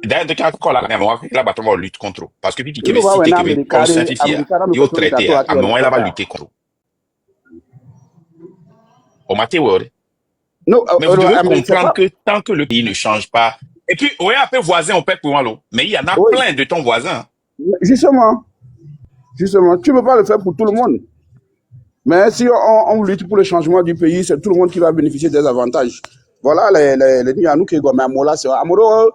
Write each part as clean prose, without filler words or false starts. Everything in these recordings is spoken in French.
D'ailleurs, de quand la gagne, moi, là, bah, tu vas lutter contre. Parce que puis, tu Ilo veux ba citer wena que comme Amerikari, certifié, Amerikara il faut mukatoni traiter, tato ati à moment là, va wanapata. lutter contre. Au matin, ouais. No, Mais vous devez c'est comprendre pas. que tant que le pays ne change pas, et puis, ouais, un peu voisin, on peut pour l'eau. Mais il y en a Oui, plein de ton voisin. justement, justement, tu ne peux pas le faire pour tout le monde. Mais si on lutte pour le changement du pays, c'est tout le monde qui va bénéficier des avantages. Voilà les Nianou qui gomme Amola, c'est Amoro,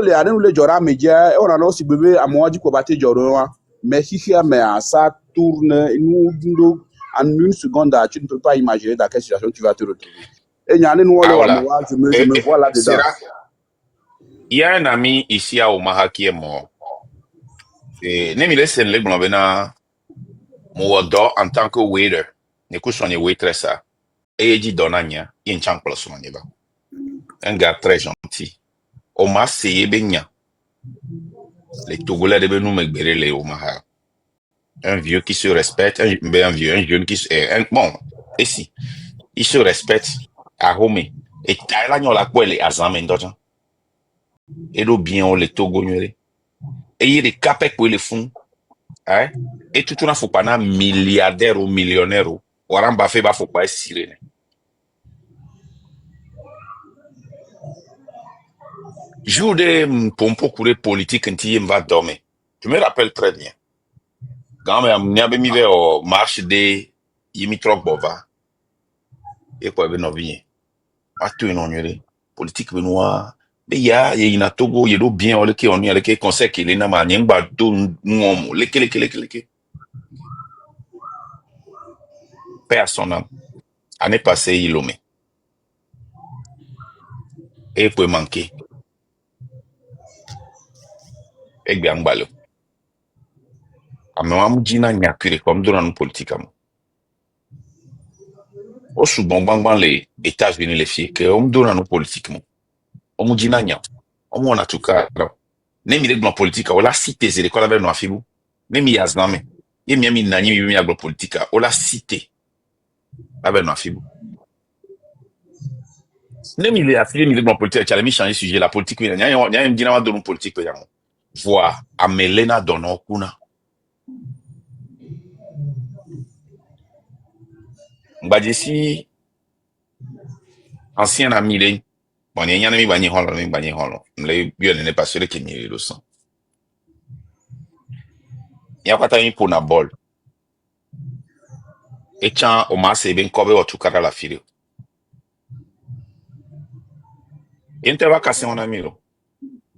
les années où les Jora médias, on a aussi bébé à moi du Kobate Joroa. Mais si mais ça tourne, en une seconde, tu ne peux pas imaginer dans quelle situation tu vas te retrouver. Et Nianou, Ah, voilà. je me vois là-dedans. Il y a un ami ici à Omaha qui est mort. Et, ne mi laisse le blanc bena, mon en tant que waiter. Ne couche on est waitress ça. Et il dit Donania, il y a un chang plus on y va. Un gars très gentil. Oma seye benya. Les Togolais de nous me les Omaha. Un vieux qui se respecte, un vieux, un jeune qui se, bon, et si, il se respecte, à Rome. Et taïla nyo la quoi les azamen d'ojan. Et do bien on les Togolais. Et il y a des capes pour les fonds, hein. Et tout on faut pas na milliardaire ou millionnaire ou. Warren Buffett ba faut pas sirene. Jour de pompo couler politique anti va dormir. Je me rappelle très bien. Quand même, n'y avait mis vers marche de Yimi Trok Bova. Et quoi, ben, non, bien. À tout, non, politique, benoît. Mais il y a Togo, il y a bien, on y a le conseil qu'il est, n'a pas, n'y a pas, tout, nous, les. Paix à son âme. Année passée, il l'omet. Et peut manquer. Et bien, balo. Mais moi, je n'ai pas pu comme dans la politique. Au souvent, les États-Unis, les filles, que on donne nos politiques. On me dit, on a tout cas. Ne mi regula politika wala cité zele kola be no afibu ne mi yazname ye mi nanyi mi agro politika wala cité abe no afibu ne mi le afili mi regula politika chala mi changer sujet la politique mi nya mi dina wa do politique pe yango voix amelena dono kuna mbadisi ancien ami le bon nya mi bani holo mle bio ne pas sûr que mi le sang ya kwata mi pour na ball e chan o ma se ben kobe o tukara la fili ente va casser on ami lo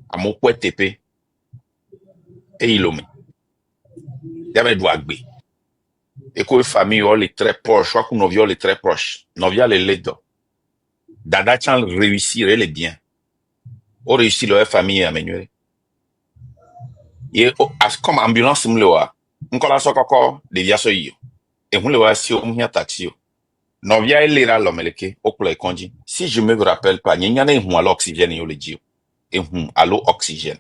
amo TP et ilome ya be do agbe. Et que famille on est très proche, je crois que nos vieux est très proche. Nos vieux les l'aide. Dada chan réussir les bien. On réussit leur famille à mener. Et comme ambulance m'lewa. M'kola so koko de via so yo. Et m'lewa si o m'ya taxi yo. Nos vieux elle là l'homme leke au kula konji. Si je me rappelle pas, n'y a pas l'oxygène yo le dio. Et allo oxygène.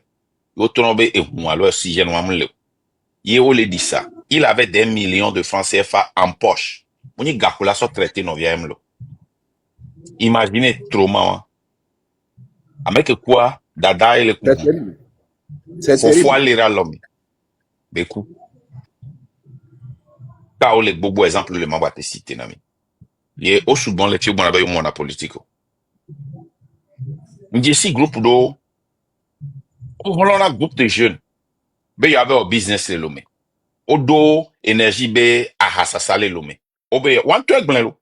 Yo tonobe et allo oxygène wa m'le. Ye o le dit ça. Il avait des millions de francs CFA en poche. M'ni gakula so traité nos vieux m'lo. Imaginez trauma. Avec quoi, dada et le C'est couhou. terrible. C'est Faut terrible. aller à l'homme. Beku. Ka o le bobo exemple le mamba te cité nami. Ye o souvent le tio bon abayo mon politique. M'di si groupe do, o holona groupe de jeunes. Be y avait au business le lome. O do énergie be a hasasa le lome. O be one to egblelo.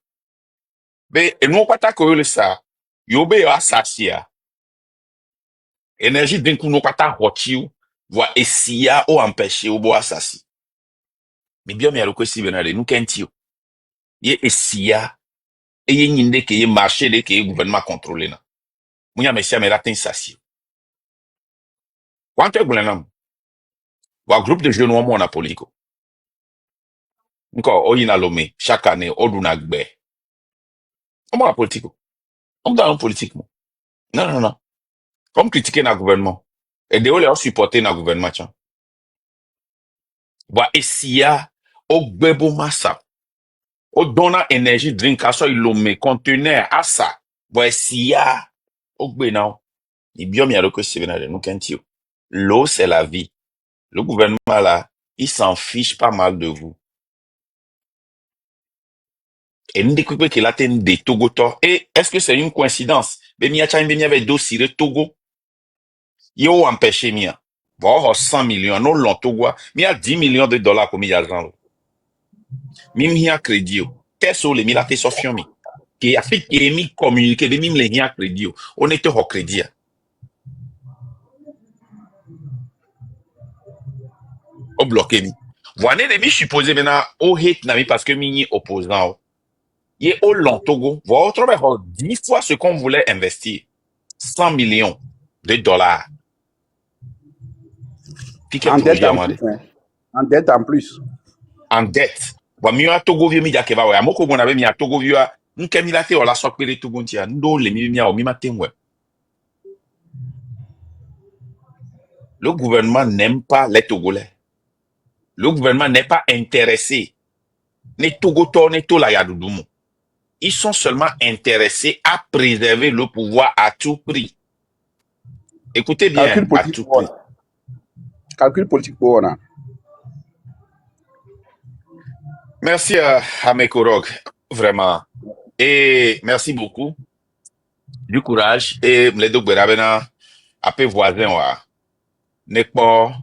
Be enu kwata ko yo le sa. Yo be yo asasia. Énergie d'un coup no kwata hochiu. Voa esia o empêcher o bo asasi. Mais bien, mais à l'occasion, nous kentio. Ye esia. Et ye nyinde ke ye marché de ke ye gouvernement contrôlé na. Mounya mesia me latin sasi. Wante goulenam. Wa groupe de jeunes womo na polico. Nko oyi na lome chaque année odu na gbe. Omo na politico. On dans politique mo. Non. Comme critiquer na gouvernement. Et de ole o supporter na gouvernement chan. Wa esia o gbebo massa. O dona énergie drink aso ilome conteneur asa. Wa esia o gbe na. Ibiom Yaroko Sevenade, nous qu'un. L'eau, c'est la vie. Le gouvernement là, il s'en fiche pas mal de vous. Et nous découvrir qu'il a des Togo. Et est-ce que c'est une coïncidence? Bemia Chan Bemia avait dossier Togo. Yo empêché mia. Bon, 100 millions, non long Togo. Mia 10 millions de dollars comme il y a genre. Mim hier crédit. Tesso les mila te sofion mi. Qui a fait qui mi communiquer de mim les hier crédit. On était au crédit. Au bloqué mi. Voilà les mi supposé maintenant au hate nami parce que mi opposant. Il est au long Togo. Votre 10 fois ce qu'on voulait investir. 100 millions de dollars. Piquet En dette projet en à plus. Hein. En dette en plus. en dette. Wa mi a Togo vieux mi jake ba we. Amoko go na be mi a Togo vieux a. Nke mi la te wala sokpele Togo ntia. Ndo le mi a o mi matin we. Le gouvernement n'aime pas les Togolais. Le gouvernement n'est pas intéressé. Ne Togo to ne to la yadudumu. Ils sont seulement intéressés à préserver le pouvoir à tout prix. Écoutez bien, Calcul à politique tout pour prix. on. Calcul politique pour on. Merci à mes collègues, vraiment. Et merci beaucoup du courage. Et les deux berabena, après voisin, wa, n'est pas,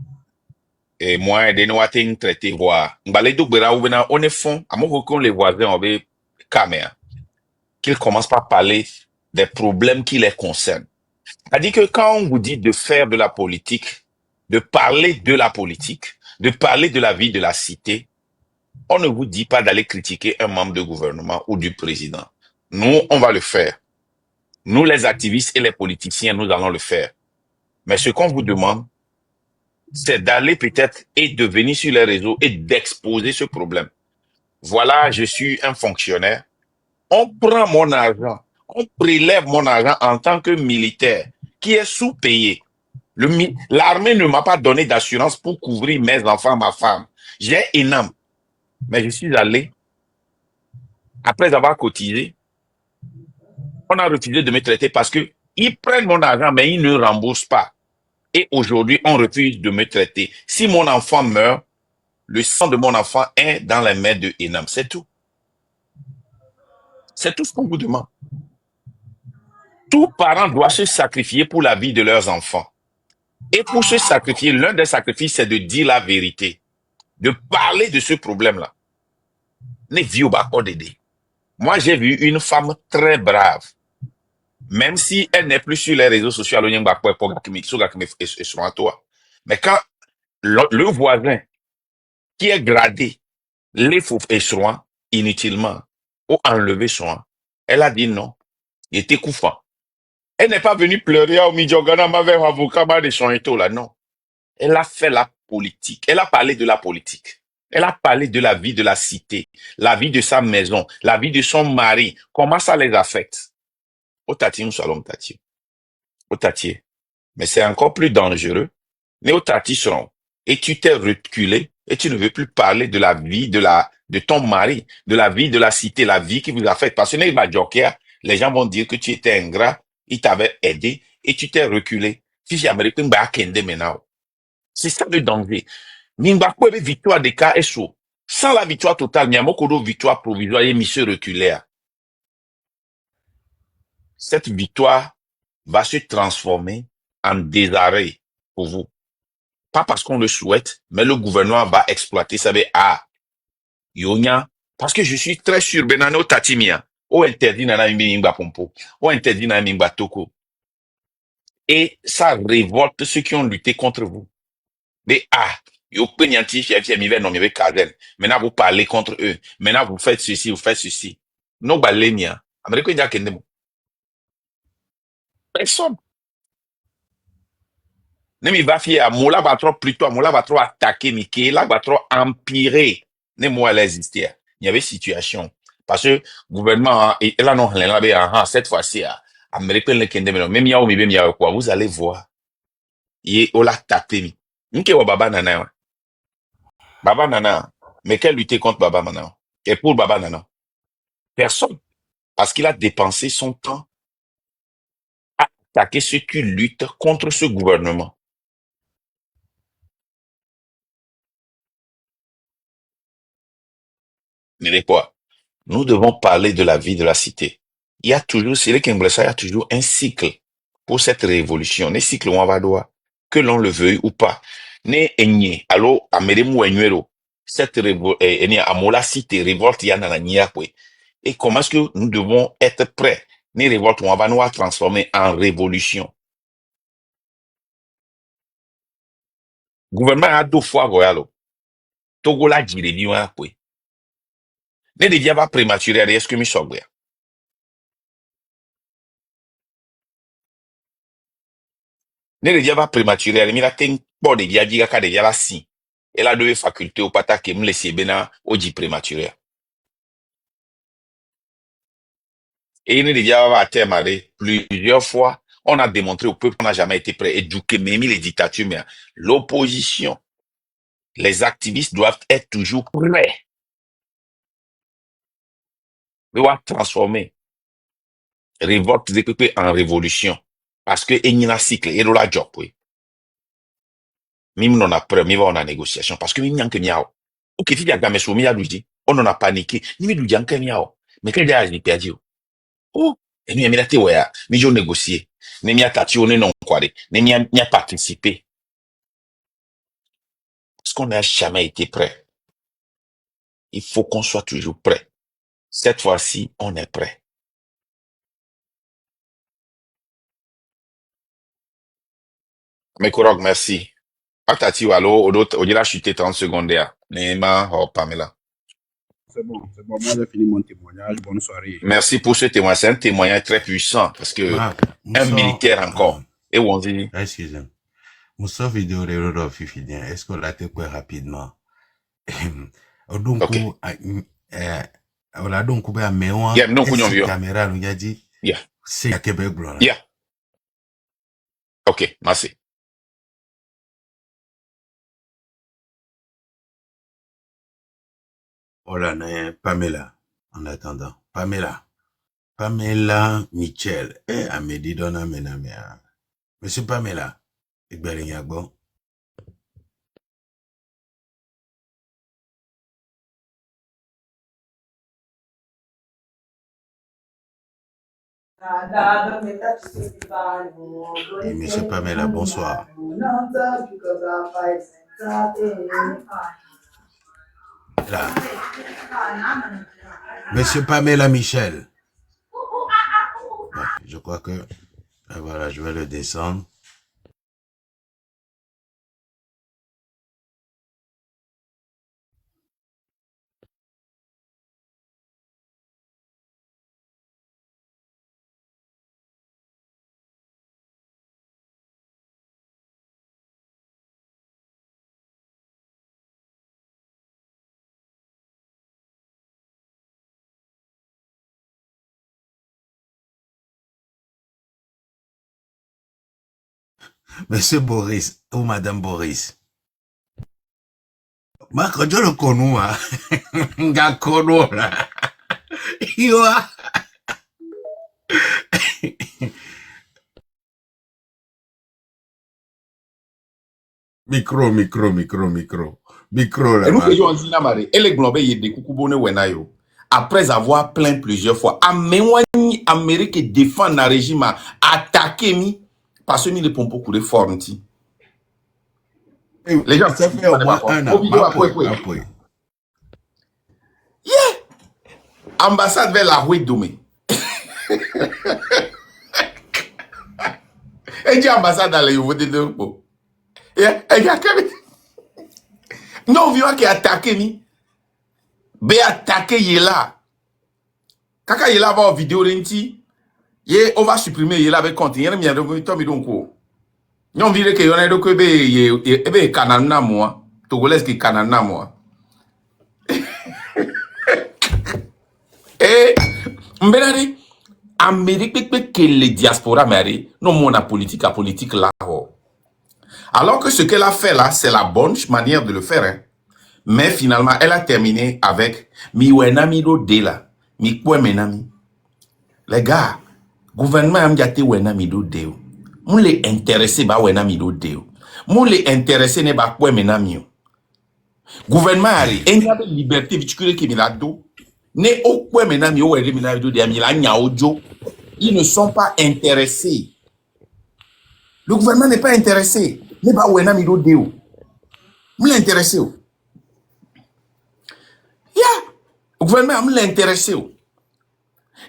et moi, de nous atteindre traité, voir. Les deux berabena, on est fond, à mon qu'on les voisins, on veut, caméra, qu'ils commencent par parler des problèmes qui les concernent. C'est-à-dire que quand on vous dit de faire de la politique, de parler de la politique, de parler de la vie de la cité, on ne vous dit pas d'aller critiquer un membre de gouvernement ou du président. Nous, on va le faire. Nous, les activistes et les politiciens, nous allons le faire. Mais ce qu'on vous demande, c'est d'aller peut-être et de venir sur les réseaux et d'exposer ce problème. Voilà, je suis un fonctionnaire. On prend mon argent, on prélève mon argent en tant que militaire qui est sous-payé. L'armée ne m'a pas donné d'assurance pour couvrir mes enfants, ma femme. J'ai énorme. Mais je suis allé, après avoir cotisé, on a refusé de me traiter parce que ils prennent mon argent, mais ils ne remboursent pas. Et aujourd'hui, on refuse de me traiter. Si mon enfant meurt, le sang de mon enfant est dans les mains de Enam. C'est tout. C'est tout ce qu'on vous demande. Tout parent doit se sacrifier pour la vie de leurs enfants. Et pour se sacrifier, l'un des sacrifices, c'est de dire la vérité. De parler de ce problème-là. Moi, j'ai vu une femme très brave. Même si elle n'est plus sur les réseaux sociaux, mais quand le voisin qui est gradé, les faux échouant inutilement, ou enlevé soin, elle a dit non, il était couffant. Elle n'est pas venue pleurer au Midjogana, m'avait avocat, m'a des et tout là, non. Elle a fait la politique. Elle a parlé de la politique. Elle a parlé de la vie de la cité, la vie de sa maison, la vie de son mari. Comment ça les affecte? Au tati, nous allons tati. Au tati. Mais c'est encore plus dangereux. Mais au tati seront. Et tu t'es reculé et tu ne veux plus parler de la vie de ton mari, de la vie de la cité, la vie qui vous affecte. Parce que les gens vont dire que tu étais ingrat, ils t'avaient aidé et tu t'es reculé. Fils américain, maintenant. C'est ça le danger. Nimbako avait victoire des cas SO. Sans la victoire totale, Niamokodo victoire provisoire et mission reculaire. Cette victoire va se transformer en désarrêt pour vous. Pas parce qu'on le souhaite, mais le gouvernement va exploiter ça. Yonya, parce que je suis très sûr, Benano Tatimia, au interdit nana mimba pompo, au interdit nana mimba toko. Et ça révolte ceux qui ont lutté contre vous. Mais yo penyanti fief mi ve non mi ve kazen. Maintenant vous parlez contre eux. Maintenant vous faites ceci, vous faites ceci. No balenia. Américain dia kende mo. Personne. Ne mi va fier à moula va trop plutôt moula va trop attaquer Mickey, là va trop empirer. Ne moi les histoires. Il y avait situation parce que gouvernement et là non là cette fois-ci Américain le kende mo même ya o mi be mi ya quoi vous allez voir. Yé o la tapé mi. Nke wa baba nana. Baba Nana, mais quelle lutter contre Baba Nana? Et pour Baba Nana? Personne. Parce qu'il a dépensé son temps à attaquer ceux qui luttent contre ce gouvernement. N'est-ce pas? Nous devons parler de la vie de la cité. Il y a toujours, c'est le Kinglesa, il y a toujours un cycle pour cette révolution. Ne cycle on va doit, que l'on le veuille ou pas. Ne enye, alors, ameremu enyuero, cette amola cité, révolte y a dans la. Et comment est-ce que nous devons être prêts? Ne révolte on va nous transformer en révolution. Gouvernement a 2 fois royalo. Togo la jire ni wa kwe. Ne devia pas prématuré, est-ce que mi sogwe? Ne devia pas prématuré, mi la ten po de dia diga ka de dia la si. Elle a 2 facultés au pata ke me laisser bena oji prématuré. Et il ne devia pas terminé plusieurs fois. On a démontré au peuple qu'on n'a jamais été prêt. Éduquer, même les dictatures, mais l'opposition, les activistes doivent être toujours prêts. Ils doivent transformer révolte des peuples en révolution. Parce que il y a un cycle, et là, job, oui. Même on a prêt, même on a négociation. Parce que même y a un kenyao. Ou qui dit à gamme soumis à lui, on en a paniqué. Ni me dit un kenyao. Mais quel dia j'ai perdu? Oh, et nous, il ouais, mais je négocier. Ni mi a tati, on est non quoi. Ni mi a participé. Parce qu'on n'a jamais été prêt. Il faut qu'on soit toujours prêt. Cette fois-ci, on est prêt. Mais Korok, merci. Tati Walo, on a chuté 30 secondes derrière. Neema, oh, Pamela. C'est bon. Moi, j'ai fini mon témoignage. Bonne soirée. Merci pour ce témoignage. C'est un témoignage très puissant parce que un militaire encore. Et où on dit? Excusez-moi. Mon vidéo de Rodolphe Fifidien, est-ce qu'on l'a fait rapidement? Donc, on a donc coupé mais on a caméra, nous a dit, c'est à Québec blanc. Yeah. Ok, merci. Voilà, Pamela, en attendant. Pamela Michel, Amédi Donna Menamea. Monsieur Pamela, Igberignago. Et monsieur Pamela, bonsoir. Là. Monsieur Pamela Michel. Je crois que... Voilà, je vais le descendre. Monsieur Boris ou Madame Boris. Marco, je le connais, hein. Nga kono là. Yo. Micro là. Et nous faisons un zinamare. Et les globes y des coucoubone wenayo. Après avoir plaint plusieurs fois, Amérique défend le régime, attaqué mi, parce que mi les pompes pour les formes. Les gens, ça fait au moins un an. Yeah! Ambassade vers la rue Domé. Et dit ambassade dans les voter de repos. Et il y a non, vieux qui attaqué ni. Be attaqué Yela. Kaka Yela va en vidéo renti. On va supprimer Yela avec compte. Yela mi a donc Tommy donc ko. Non vire que yona donc be kanana moi. Togolais qui kanana moi. Et mbelari Amérique que les diaspora mari non mon politique là. Alors que ce qu'elle a fait là, c'est la bonne manière de le faire. Hein. Mais finalement, elle a terminé avec mi wenami do de la, mi kwe menami. Les gars, gouvernement a mis wenami do de. Moule intéressé ba wena mi do deo. Moule intéressé ne ba kwe menamio. Gouvernement ari enyabe liberté viticule qui milado. Ne o kwe menamio o ere milado de amila nya ojo. Ils ne sont pas intéressés. Le gouvernement n'est pas intéressé. Ne ba wena mi do deo. Moule intéressé. Yeah. Le gouvernement moule intéressé.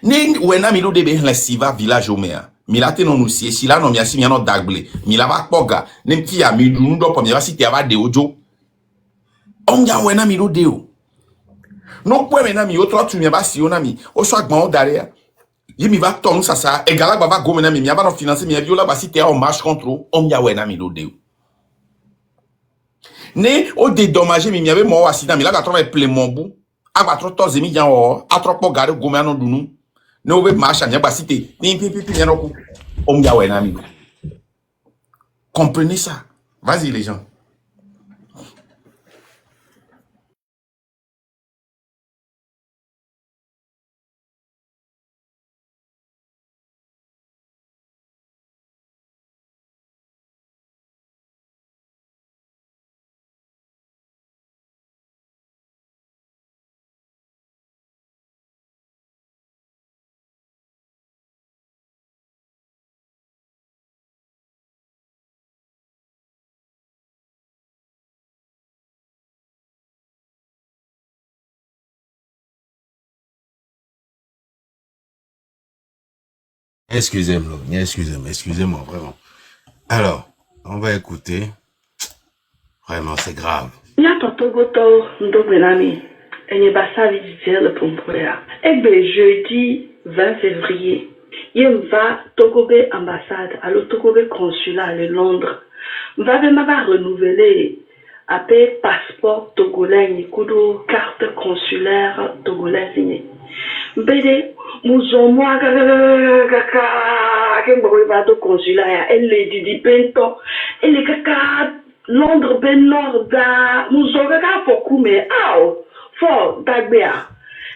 Ne wena mi do de be la siva village o mea. Milate non usie si la no mi asi mi no dagle. Milava poga. Nem ti ya mi dunu do po mi va si ti ava de ojo. Onja wena mi do deo. Non kwe menami yo tro tu mi ba si yo nami. O so agban o dare. Yi mi va ton ça e gala ba go menami mi aba no financer mi viola ba si te en marche contre onja wena mi do deo. Ne o dédommager mi ave mo accident mi la ga tro be ple mon bu. Agba tro to zemi jan o atro po gare go me no dunu. Ne o be marche mi ba si te. Ni pi mi no ku. Onja wena mi. Comprenez ça. Vas-y les gens. Excusez-moi, vraiment. Alors, on va écouter. Vraiment, c'est grave. Nyatotogoto Ndogbenami, Enyebasa Vidiel Pompoya. Ebe jeudi 20 février, Yemva Togobe ambassade, allo Togobe consulat à Londres. Mva renouveler après passeport togolais, Nikudo carte consulaire togolaise. Mbede, muzomwa kaka, kembo vado consulat ya, elle di pento, elle kaka Londres ben nord da muzoga foku me ao for dagbea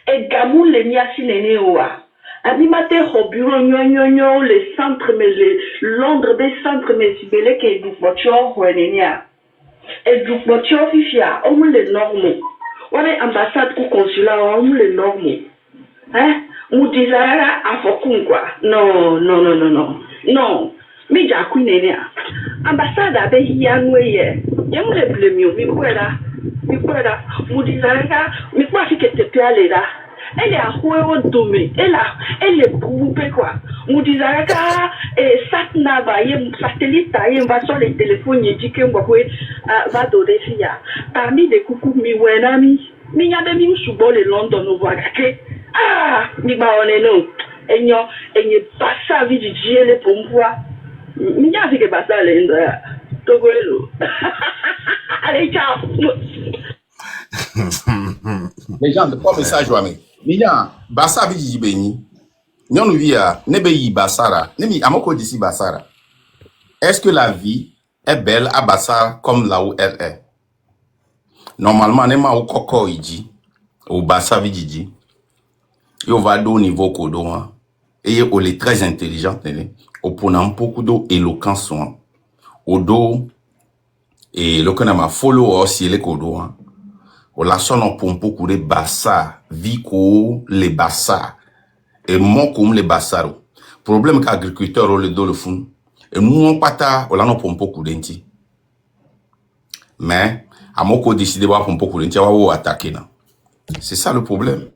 e gamu le miasi nene oa animate ho bureau nyonyonyo le centre mais le Londres be centre mais sibele ke du pocho hoenenia e du pocho fifia o mu le norme wale ambassade ku consulat o mu le norme mu desire afoku kwa no mi ja ku nene ambassade abe hiyanwe ye yemule blemio mi kwera mu desire mi kwa fikete pialera elle a huevo dome elle est boubé quoi mu desire ka satnava ye satellite ye va sur les téléphones ye dit que va donner fia parmi des coucou mi wena mi yabe mi subo le London no voyage mi ba oneno enye passa vidi le pompoa mi ya fi que passa le nda togolelo allez ciao. Les gens de quoi message wa me. Niya basa bi jibeni. Nyonu via nebe yi basara. Nemi amoko d'ici basara. Est-ce que la vie est belle à Bassara comme là où elle est? Normalement, nema au koko iji, au Bassa vidiji, yo va do niveau kodo, et on est très intelligent, au ponant beaucoup d'eau éloquence, au do, et le qu'on follow aussi les kodo, au la son on pompo koure Bassa, vico les Bassa, et mon comme les Bassaro. Problème qu'agriculteur au le do le fond, et mon pata, au la non pompo koudenti. Mais, à mon co décidé voir pompo koudenti, ou attaquer, non. C'est ça le problème.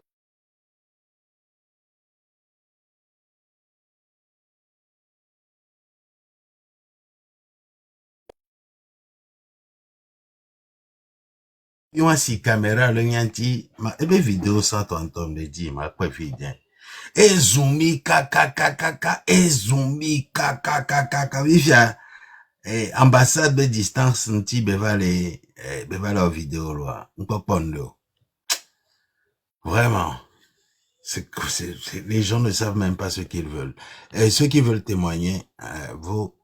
Yo si caméra le nyanti ma ebe vidéo ça tonton le dit ma quoi vidéo ezumi kaka ezumi kaka vifia ambassade de distance nti bevale vidéo là on peut prendre vraiment c'est les gens ne savent même pas ce qu'ils veulent et ceux qui veulent témoigner vous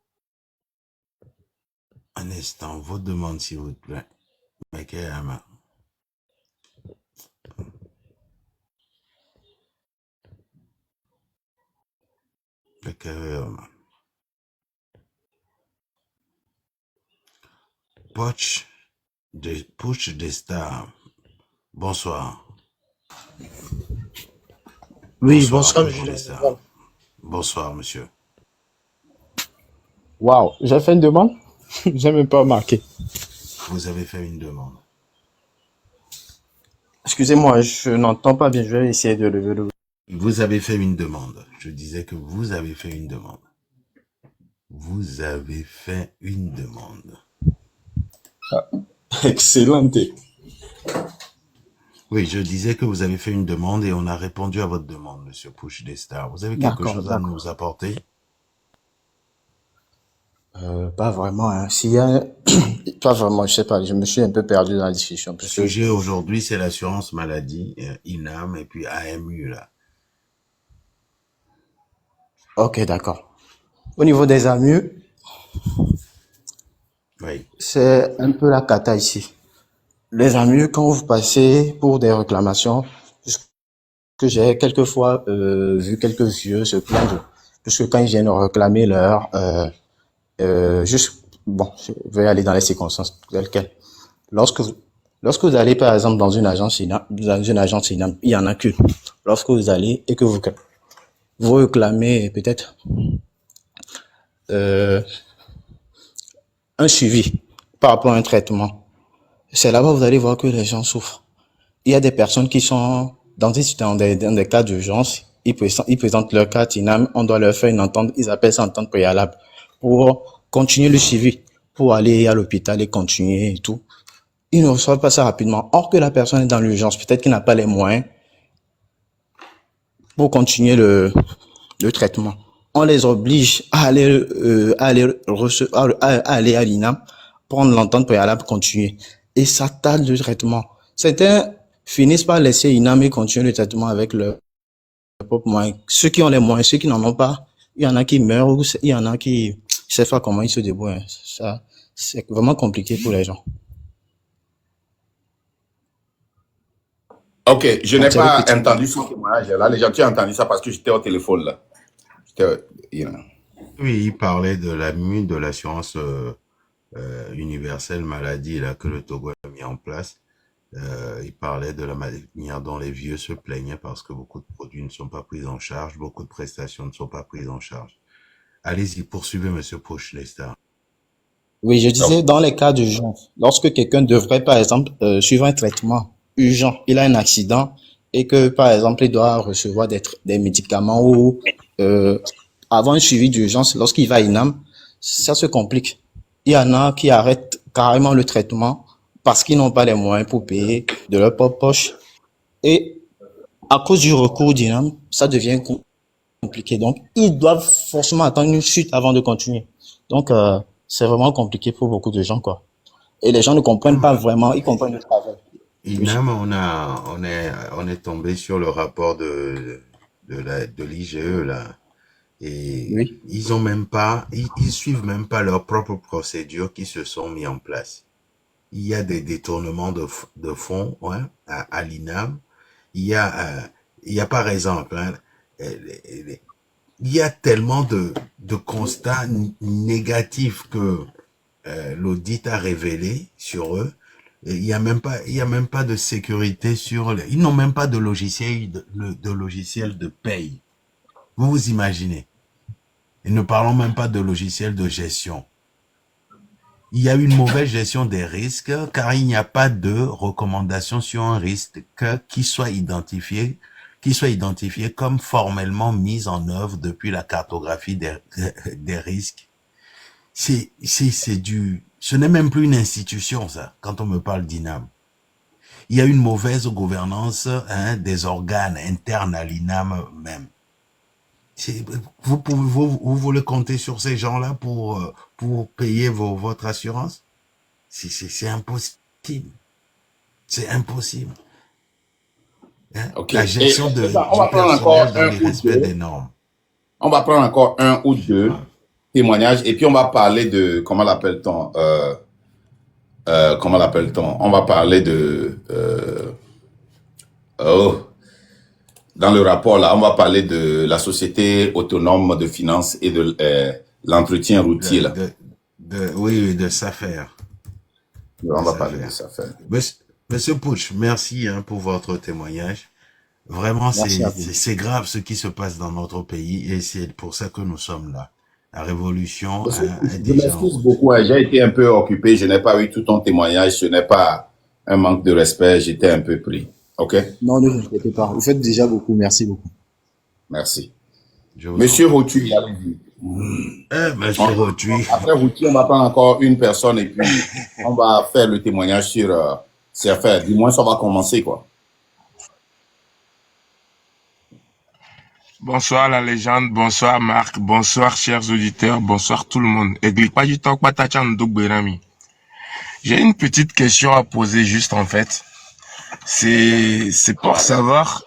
un instant vous demande s'il vous plaît mais Push des stars. Bonsoir. Oui, Bonsoir, bonsoir, Push monsieur des le stars. général. Bonsoir, monsieur. Waouh, j'ai fait une demande? J'ai même pas remarqué. Vous avez fait une demande. Excusez-moi, je n'entends pas bien. Je vais essayer de lever le. Vous avez fait une demande. Je disais que vous avez fait une demande. Vous avez fait une demande. Excellente. Oui, je disais que vous avez fait une demande et on a répondu à votre demande, monsieur Push des stars. Vous avez quelque D'accord, chose à d'accord. nous apporter? Pas vraiment, hein. S'il y a... Pas vraiment, je sais pas. Je me suis un peu perdu dans la discussion. Le Parce que... sujet aujourd'hui, c'est l'assurance maladie, INAM et puis AMU, là. Ok, d'accord. Au niveau des AMU, Oui. c'est un peu la cata ici. Les AMU, quand vous passez pour des réclamations, que j'ai quelquefois vu quelques vieux se plaindre, puisque quand ils viennent réclamer leur... juste... Bon, je vais aller dans les circonstances telles quelles. Lorsque vous allez, par exemple, dans une agence INAM, il y en a qu'une. Lorsque vous allez et que vous réclamez peut-être euh, un suivi par rapport à un traitement, c'est là-bas que vous allez voir que les gens souffrent. Il y a des personnes qui sont dans des cas d'urgence, ils présentent leur carte INAM, on doit leur faire une entente, ils appellent ça entente préalable, pour continuer le suivi, pour aller à l'hôpital et continuer et tout. Ils ne reçoivent pas ça rapidement. Or que la personne est dans l'urgence, peut-être qu'il n'a pas les moyens pour continuer le traitement. On les oblige à aller à l'INAM, prendre l'entente préalable, continuer. Et ça tarde le traitement. Certains finissent par laisser INAM et continuer le traitement avec leurs propres moyens. Ceux qui ont les moyens, ceux qui n'en ont pas, il y en a qui meurent ou il y en a qui, je sais pas comment ils se débrouillent. Ça, c'est vraiment compliqué pour les gens. Ok, je Donc, n'ai c'est le pas petit. entendu son témoignage là. Les gens, tu as entendu ça parce que j'étais au téléphone là. You know. Oui, il parlait de l'AMU, de l'assurance universelle maladie là, que le Togo a mis en place. Il parlait de la manière dont les vieux se plaignaient parce que beaucoup de produits ne sont pas pris en charge, beaucoup de prestations ne sont pas prises en charge. Allez-y, poursuivez, monsieur Push les stars. Oui, je disais, Donc, dans les cas d'urgence, lorsque quelqu'un devrait, par exemple, suivre un traitement urgent, il a un accident et que, par exemple, il doit recevoir des médicaments ou avoir un suivi d'urgence, lorsqu'il va à INAM, ça se complique. Il y en a qui arrêtent carrément le traitement parce qu'ils n'ont pas les moyens pour payer de leur propre poche. Et à cause du recours d'INAM, ça devient compliqué. Donc, ils doivent forcément attendre une chute avant de continuer. Donc, c'est vraiment compliqué pour beaucoup de gens, quoi. Et les gens ne comprennent pas vraiment, ils comprennent le travail. Oui. INAM, on est tombé sur le rapport de l'IGE là. Et Oui. ils ont même pas, ils suivent même pas leurs propres procédures qui se sont mis en place. Il y a des détournements de fonds, ouais, à l'INAM. Il y a par exemple, hein, il y a tellement de constats négatifs que l'audit a révélé sur eux. Et il y a même pas de sécurité ils n'ont même pas de logiciel de paye. Vous vous imaginez? Et ne parlons même pas de logiciel de gestion. Il y a une mauvaise gestion des risques car il n'y a pas de recommandation sur un risque qui soit identifié comme formellement mis en œuvre depuis la cartographie des risques. Ce n'est même plus une institution, ça, quand on me parle d'INAM. Il y a une mauvaise gouvernance, hein, des organes internes à l'INAM même. Vous voulez compter sur ces gens-là pour payer votre assurance? C'est impossible. C'est impossible. Hein? ok. La gestion On du va prendre encore personnel dans un les ou respects deux. des normes. On va prendre encore un ou deux Ah. témoignages et puis on va parler de comment l'appelle-t-on on va parler de dans le rapport là, on va parler de la société autonome de finances et de l'entretien routier là. Oui, de s'affaire. On va Ça parler de fait. ça. Fait. Monsieur Pouch, merci hein, pour votre témoignage. Vraiment, Merci à vous. c'est grave ce qui se passe dans notre pays et c'est pour ça que nous sommes là. La révolution Monsieur, est je déjà en m'excuse route. beaucoup. Hein. J'ai été un peu occupé. Je n'ai pas eu tout ton témoignage. Ce n'est pas un manque de respect. J'étais un peu pris. OK? Non, ne vous inquiétez pas. Vous faites déjà beaucoup. Merci beaucoup. Merci. Je vous en Monsieur prie. Rotu, allez-y. Monsieur Rotui, Après Rotu, on va prendre encore une personne et puis on va faire le témoignage sur ces affaires. Du moins, ça va commencer, quoi. Bonsoir la légende, bonsoir Marc, bonsoir chers auditeurs, bonsoir tout le monde. J'ai une petite question à poser juste en fait. C'est pour savoir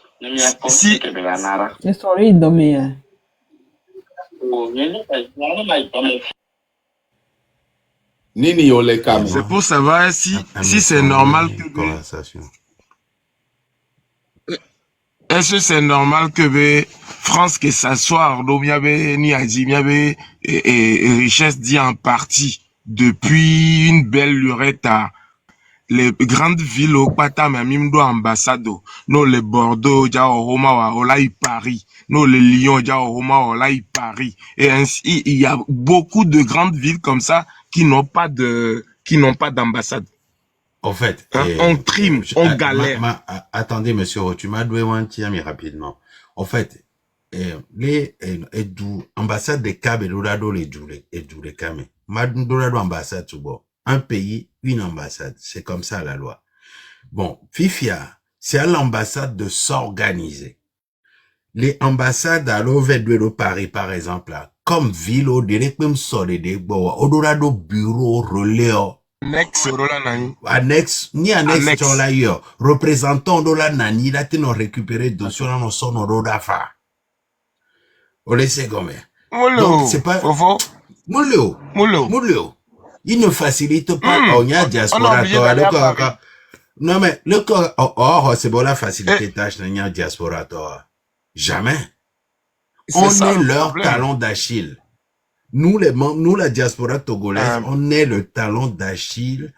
si Sorry, Domé. Nini Ole Kame. c'est pour savoir si un c'est normal que conversation. est-ce que c'est normal que France que s'asseoir do miabe ni aji miabe et richesse dit en partie depuis une belle lurette à les grandes villes au pata même do ambassado no les Bordeaux ja Roma wa olai Paris no les Lyon ja Roma olai Paris et ainsi il y a beaucoup de grandes villes comme ça qui n'ont pas d'ambassade. En fait, Hein, on trime, on galère. Attendez, monsieur Rotu, ma doué mais rapidement. En fait, les ambassades de Cab et Dorado les Kame. Ma Dorado ambassade tout bon. Un pays, une ambassade. C'est comme ça la loi. Bon, Fifia, c'est à l'ambassade de s'organiser. Les ambassades à l'Ovedouero Paris, par exemple, là, comme ville, au direct même solide, au Dorado bureau, relais, annexe, ni annexe, représentant de la nani, là, t'es non récupéré dossier, là, non son, non d'afa. On le sait comment. Donc, c'est pas, Moulio. Il ne facilite pas, on y a diaspora, non, mais, le corps, c'est bon, la facilité tâche, il y a diaspora, jamais. On est leur talon d'Achille. Nous, la diaspora togolaise, on est le talon d'Achille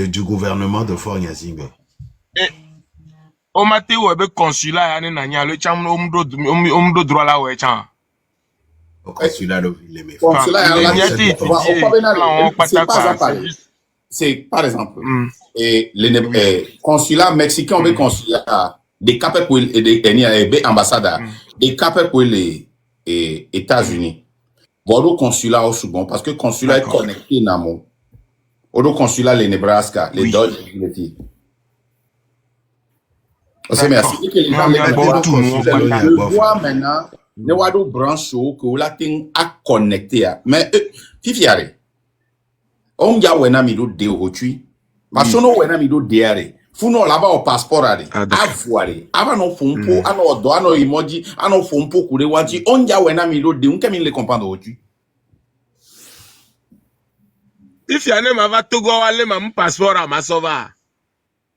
du gouvernement de Fort Nyazimbe. Au matin où le consulat est nanya le cham omdo droit là ouais cham. Au consulat de Villemé. C'est par exemple et les consulats mexicains ont des consulats des capes pour les ambassades des capes pour les États-Unis. Bon, consulat au second parce que consulat est connecté namo. Au consulat les Nebraska, les Dodge, les filles. C'est merci que les gens le voient maintenant. Ne wado branche que la ting a connecté mais fifiare. On ya wena mi do de otui. Parce que no wena mi do de are. Funo là-bas au passeport are. Avoire. Ava no fompo, ano do, ano emoji, ano fompo kure wanti. On ya wena mi do de. On kemi le comprendre otui. Fifiane ma va Togo wale ma mon passeport à ma sova.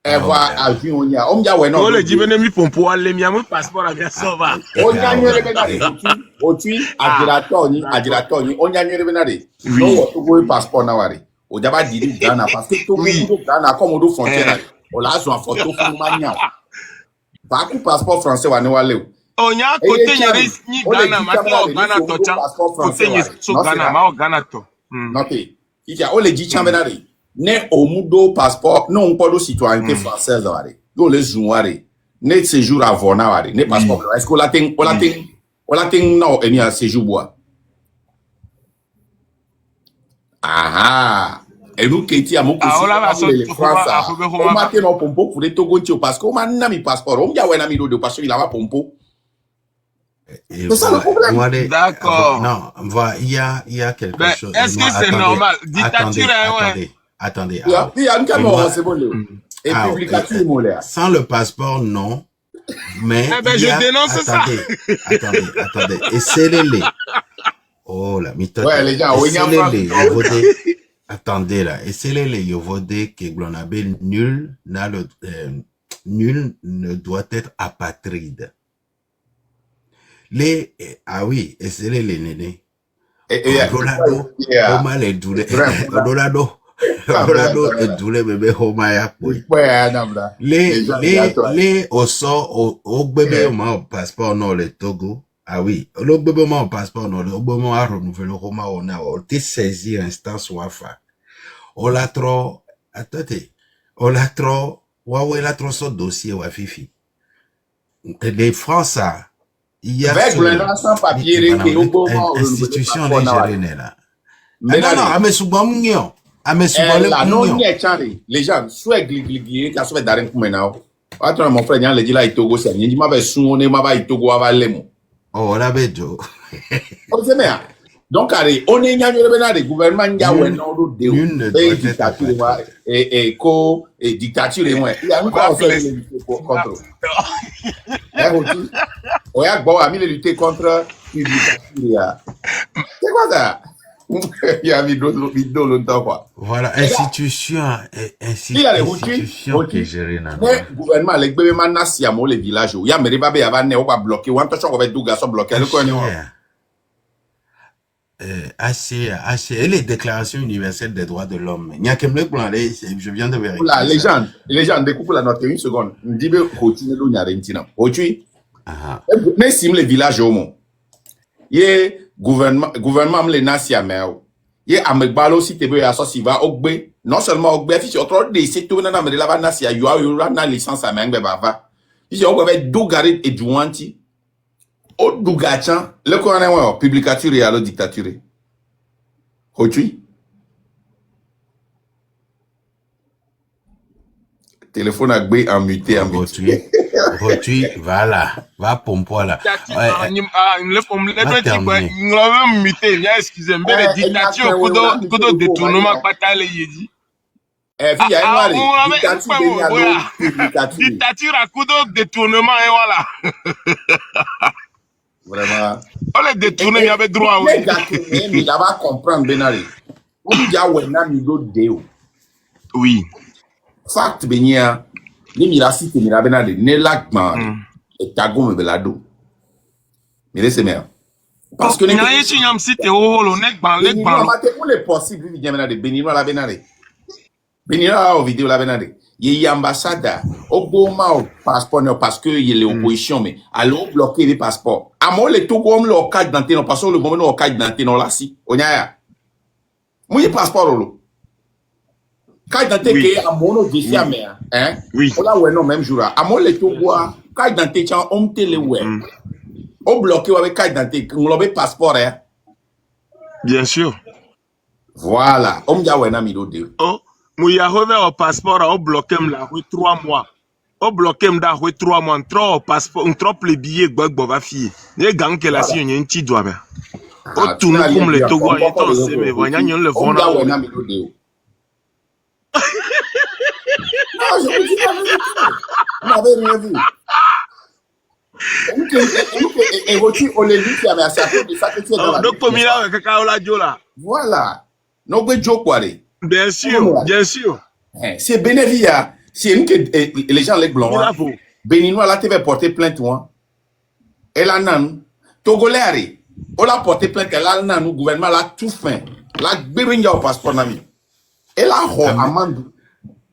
Eva avion on ya. On ya wena. On le dit vene mi pompo wale mi mon passeport à ma sova. On ya nyere benare otui adirato ni on ya nyere benare. No Togo passeport na ware. O jaba diri Ghana parce que Togo Ghana comme do frontière. On l'a sur photo pour mania. Ba ku passeport français wa ne wale. Onya côté nyere ni Ghana ma to Ghana to cha. Côté nyere so Ghana ma Ghana to. Noté. Il y a les dit chambenari. Ne omudo passeport non pas de citoyenneté française ware. Yo les jouare. Ne séjour avant na ware. Ne passeport. Est-ce que la ting non eni a séjour bois. Ah. Et nous qui étions à mon côté, France, on m'a fait nos pompo pour les Togo parce qu'on m'a mis passeport. On m'a mis de parce qu'il a pas pompo. C'est ça le problème. D'accord. Non, il y a quelque chose. Est-ce que c'est normal? Dictature, attendez. Il y a une caméra, c'est bon. Et publicature, sans le passeport, non. Mais je dénonce ça. Attendez. Et c'est les. Oh la méthode. Ouais, les gens, attendez là, et c'est les Yovodé que Glonabé nul ne doit être apatride. Ah oui, et c'est les nénés. Ronaldo, Homa le dule. Ronaldo dule bébé Homa ya poi. Les au sort au bébé au passeport non le Togo. Ah oui, le bébé au passeport non le bébé a renouvelé le Homa on a été saisi instance Wafa. On l'a trop, attendez, on l'a trop, ouais, la trop son dossier Wafifi. Les Français, il y a avec le sans papier qui au moment institution nigérienne là. Non, mais souvent mignon. Mais souvent non, les gens, soit gligligli, qui a soit d'arrêt pour maintenant. Attends, mon frère, il y a le dit là, il Togo, c'est il m'a fait sonner, m'a fait Togo avant les mots. Oh, la bête, Joe. Donc, allez, on est le gouvernement, il y a un dictature, et dictature, et il y a encore contre. On a bon ami de lutter contre une dictature. C'est quoi ça? Il y a vidéo longtemps, quoi. Voilà, institution qui gère le gouvernement, les bébés maintenant, si à les villages, il y a mes bébés avant, on va bloquer, ou en tout cas, on va être deux garçons bloqués. Et les déclarations universelles des droits de l'homme. Il y a que me plan, je viens de vérifier. Les gens découpent la note une seconde. On dit que continue de n'y rien. Aujourd'hui, mais si les villages au monde, il y a gouvernement les nations il y a Amegbalo si tu veux associer va Ogbe non seulement Ogbe si tu autre des sites où on a mis la nation il y a une licence à Mengbe Bava si on va Dougarit et Douanti au Dougachan le Coran publicature et à la dictature aujourd'hui téléphone à Gbe en muté en muté Aujourd'hui, voilà, va pomper là. Excusez-moi, dictature, kudo détournement, pas les yédi. Dictature à kudo détournement et voilà. Vraiment. On les détourne, il y avait droit, oui. Mais il va comprendre, Benari. On dit à Wena Mido Deo. Oui. Fact, Benia. Ni mirasi te mirabena de ne lagman et tago me belado. Mais c'est bien. Parce que il y a ici un site au nek ban lek ban. Pour les possibles vi diamena de Benino la benare. Benino la vidéo la benare. Il y a ambassade au goma au passeport parce que il y a l'opposition mais allons bloquer les passeports. À moi les tout comme le cadre d'antenne parce que le moment au cadre d'antenne là si. Onya. Moi passeport lo. Quand dans tes cas, à mon dossier à mer, hein? Oui. On a ouais non même jour. À mon les tout bois, quand dans tes champs, on te les ouais. On bloqué avec quand dans tes, on l'avait passeport hein. Bien sûr. Voilà. On a ouais na mi de. Oh, mouya revers au passeport, on bloqué la rue 3 mois. On bloqué la rue 3 mois, trop passeport, on trop les billets gbogbo va fier. Les gangs que la si on y a un petit doigt ben. On tourne comme les Togo et on sait mais voyons le vent là. On a mi de. Non, je vous dis pas, vous n'avez rien vu. Et vous on les dit qu'il y avait un certain de ça que tu es dans la donc, comme il a un cacao là, Jola. Voilà. Non, mais Joe Kware. Bien sûr, bien sûr. C'est Bénévia. C'est une que les gens les blancs. Béninois, là, tu vas porter plainte, toi. Et là, non. Togolais, on l'a porté plainte, là, non, le gouvernement l'a tout fait. Là, Béringa au passeport, nami. Et là, Amandou.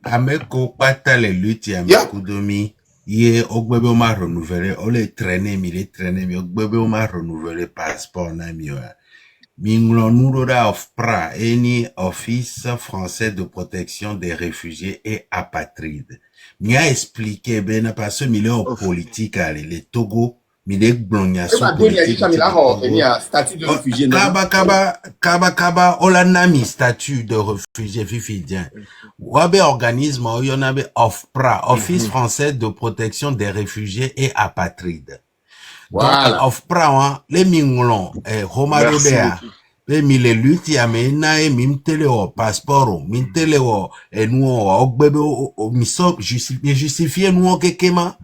Ameko pata les luttes ya Kudomi ye ogbebe ma renouveler o les traîner mais ogbebe ma renouveler passeport na mi wa minglo nurora of pra any office français de protection des réfugiés et apatrides mi a expliqué ben parce que milieu politique les Togo mi de blogna so politique statut de réfugié kaba olanami statut de réfugié fifidien wabe organisme yonabe OFPRA office français de protection des réfugiés et apatrides donc OFPRA les minglon romarobea les mille lutte ya me na e mimtele o passeport mimtele o nous ogbebe o miso justifier nous kekema.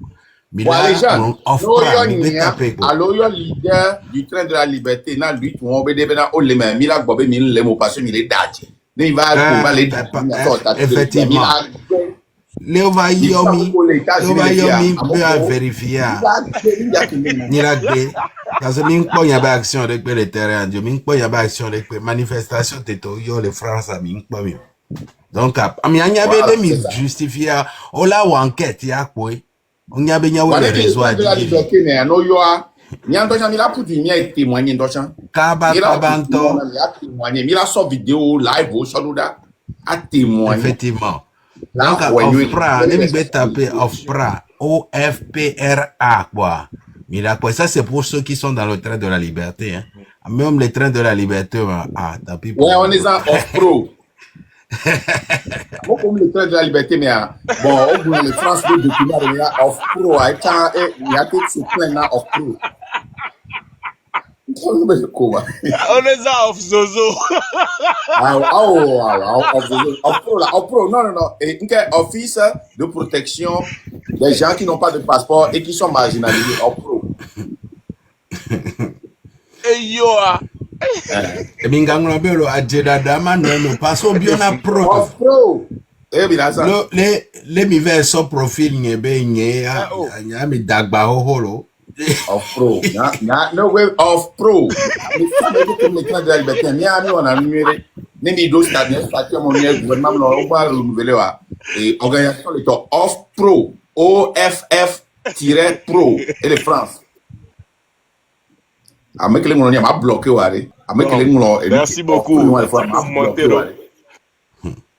Ouais, les gens, alors il y a leader du train de la liberté, na lui, on va dire ben on les met, mila gobé mille les mots parce que mille est dati. Il va les effectivement. Léo va Il faut yomi. pour les États-Unis, Léo va les gars. yomi À mon peut à gros, vérifier. il y a qui m'aime. Ni la gbe. Parce que ming po yaba action avec le terrain. Ming po yaba action avec manifestation teto yo le France a ming po mi. Donc, ami anya be Voilà, le mi c'est ça. justifier. Ola ou enquête ya quoi. On y a bien le Voilà, réseau à de la dire. liberté, mais non, il y a. Nyandocha, il a pour dire, il a témoigné, Nyandocha. Kaba Il a kabanto. témoigné, il a sorti vidéo live au Solouda, a témoigné. Effectivement. Là, Donc, ouais, OFPRA, ne me taper OFPRA, OFPRA, quoi. Mais là, quoi, ça, c'est pour ceux qui sont dans le train de la liberté, hein. Même les trains de la liberté, tapis pour ouais, on est en off-pro. Moi, comme le train de la liberté, mais bon, au bout de France, le document, il y a off-pro, il y a tout ce plein off-pro. On est ça off Zozo. Off-pro, non. Et office de protection des gens qui n'ont pas de passeport et qui sont marginalisés. Off-pro. Et yo, Et Mingango Belo a Jeddah, no passo bien à pro. Off-pro. Eh bien, ça. Les mi vers son profil, n'y be, n'y a mi dagba holo. Off-pro. No way off-pro. Mais ça veut dire que le train de la liberté, on a numéré. Nemi do statut mon gouvernement, on va renouveler. Et organisation de off-pro. OFF-pro. Et de France. merci beaucoup.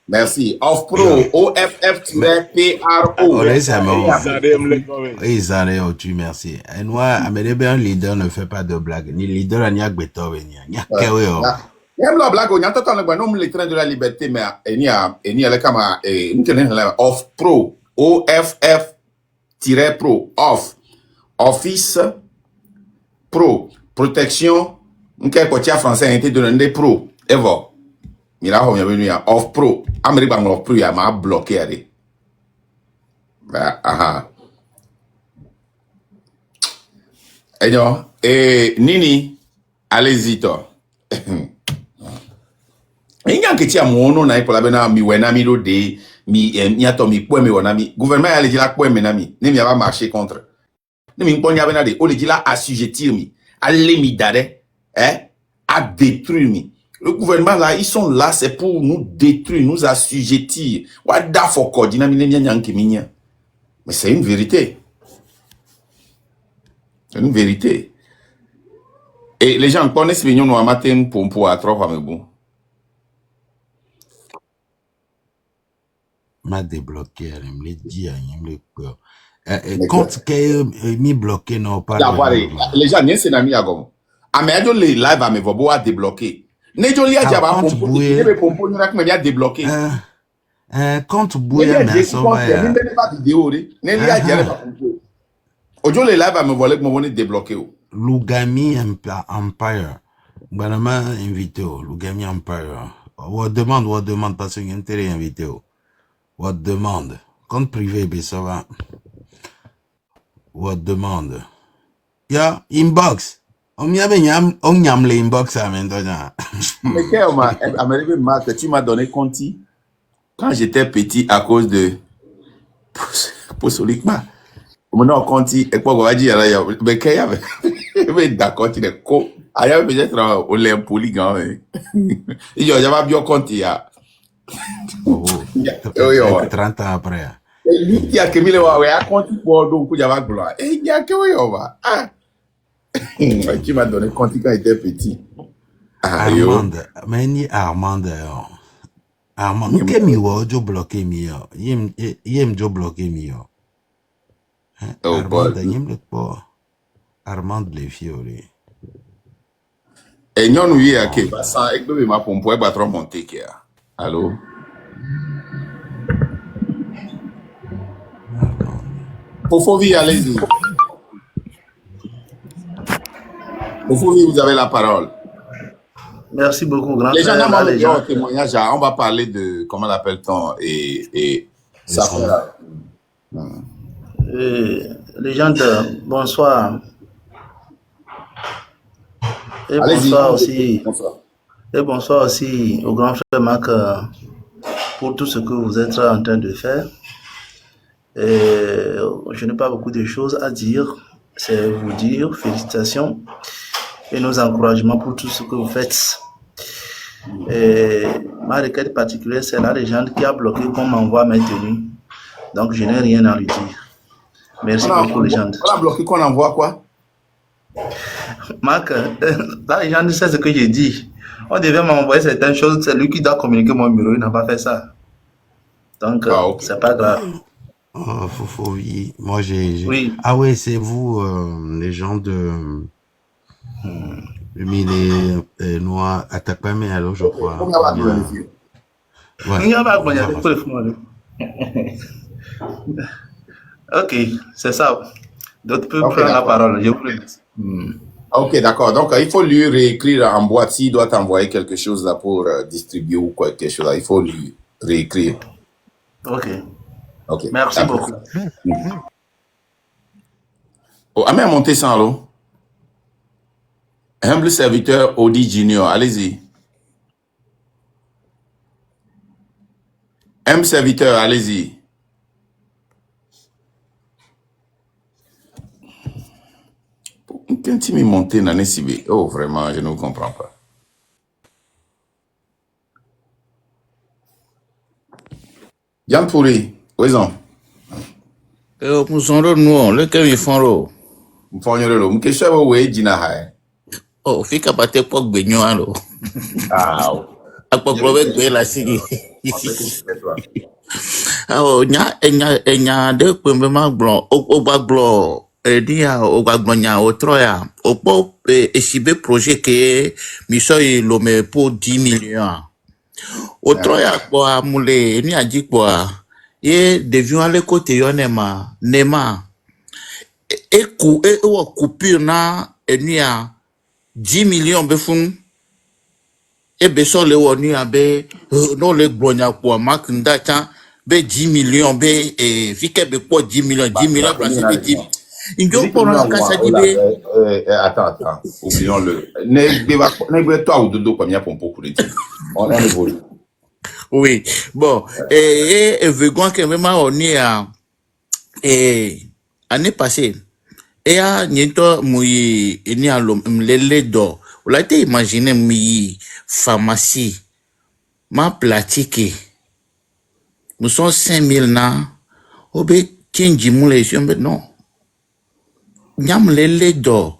Merci. Off-pro. OFF-PRO. Ils allaient tu merci. Et moi, un leader ne fait pas de blague. Ni leader, ni agbeto, ni kewe. Même la blague, on y a tout le temps le train de la liberté, mais il y a les camarades, off-pro. OFF-pro. Off. Office. Pro. Protection. N'quel côté français a été donné pro. Evo. Mira, on y a venu à off pro. Amérique bang off pro, il y a m'a bloqué allez. Et Nini, allez-y toi. Il y a un petit amour na pour la bena mi wena mi do de mi ato mi poe mi wona mi gouvernement allez dire la poe mi na mi ne mi va marcher contre. Ne mi ponya bena de o le dit la assujettir mi. Allez mi dare, à détruire mi. Le gouvernement là, ils sont là, c'est pour nous détruire, nous assujettir. Mais c'est une vérité. C'est une vérité. Et les gens connaissent bien nous matin pour à trois mais bon. M'a débloqué, elle me dit, elle me peur. Quand qu'elle m'y bloqué, non, pas. Les gens, c'est un ami à gomme. A mais les live à me vobo à débloquer. Nejoli a déjà pompo, nous a débloqué. Quand bouille, mais ça va. Pas vidéo, Nelly a déjà pompo. Aujourd'hui, les live à me voler que mon débloqué. Lugami Empire. Banama invité, Lugami Empire. On demande parce qu'il y a une télé invité. On demande. Compte privé, ça va. On demande. Ya, inbox. On y a les inbox à maintenant. Mais qu'est-ce que tu m'as donné Conti quand j'étais petit à cause de Posolikma. Maintenant, Conti, et quoi, on va dire, mais qu'est-ce qu'il y avait d'accord, tu es co. Il y avait peut-être au lait polygame. Il y avait bien Conti. Oh, 30 ans après. Lui qui a commis le ouais, à Conti pour donc, il y avait gloire. Et il y a que oui, on va. Tu m'as donné Conti quand j'étais petit. Armand, mais ni Armand. Armand, nous qu'est-ce que tu bloqué mi yo? Yem jo bloqué mi yo. Armand, yem le pas. Armand le fiori. Et nous y a que ça et que ma pompe va trop monter qui a. Allô? Fofovi, allez-y. Fofovi, vous avez la parole. Merci beaucoup, grand les frère. Gens Les gens, témoignage, on va parler de, comment l'appelle-t-on, et ça fera. les gens, bonsoir. Et bonsoir aussi. Bonsoir. Et bonsoir aussi au grand frère Marc pour tout ce que vous êtes en train de faire. Je n'ai pas beaucoup de choses à dire. C'est vous dire félicitations et nos encouragements pour tout ce que vous faites. Et ma requête particulière, c'est la légende qui a bloqué qu'on m'envoie mes tenues. Donc, je n'ai rien à lui dire. Merci beaucoup, légende. On a bloqué qu'on envoie quoi? Marc, la légende, c'est ce que j'ai dit. On devait m'envoyer certaines choses. C'est lui qui doit communiquer mon numéro. Il n'a pas fait ça. Donc, ok. c'est pas grave. Oh, Fofo, oui. Moi, Oui. Ah ouais, c'est vous, les gens de... Mille noirs attaquent pas, mais alors, je crois. Ouais. Il y a pas de problème, pour le fond. Ok, c'est ça. D'autres peuvent prendre la parole. Je vous remercie. Ok, d'accord. Donc, il faut lui réécrire en boîte. S'il doit t'envoyer quelque chose là pour distribuer ou quelque chose là, il faut lui réécrire. Ok. Ok. Merci beaucoup. Oh, Amé a monté sans l'eau. Humble serviteur Audi Junior, allez-y. Humble serviteur, allez-y. Quand il m'est monté dans les oh, vraiment, je ne comprends pas. Jean Pourri, où est-ce Musonro nuo le ke mi fonro Mfonyoro, mkesha we jina hai. o fika bate pok gbenyo alo Ah. apoklo we gbe la sigi o nya de pembe ma gbon o gba glo dia o gba gbon nya o troya o po esibe projet ke mi so lo me pour 10 millions o troya po amule ni aji po ye devions aller côté yonema nema e wo coupure na enia 10 millions be fun e be so le woni abe no le gbonya po mark ndacha be 10 millions be fike be po 10 millions parce que 10 injo pour na kasa dibe attends, oublions-le. N'égbe toi ou dodo comme il y a pour beaucoup de temps. On évolue. Oui, bon, et vegan que même on est à année passée, et à nieto mouyi ni à l'omlele do, on a été imaginer mi pharmacie, ma pratique, nous sommes 5000 na, obe change moule non, nyam lele do,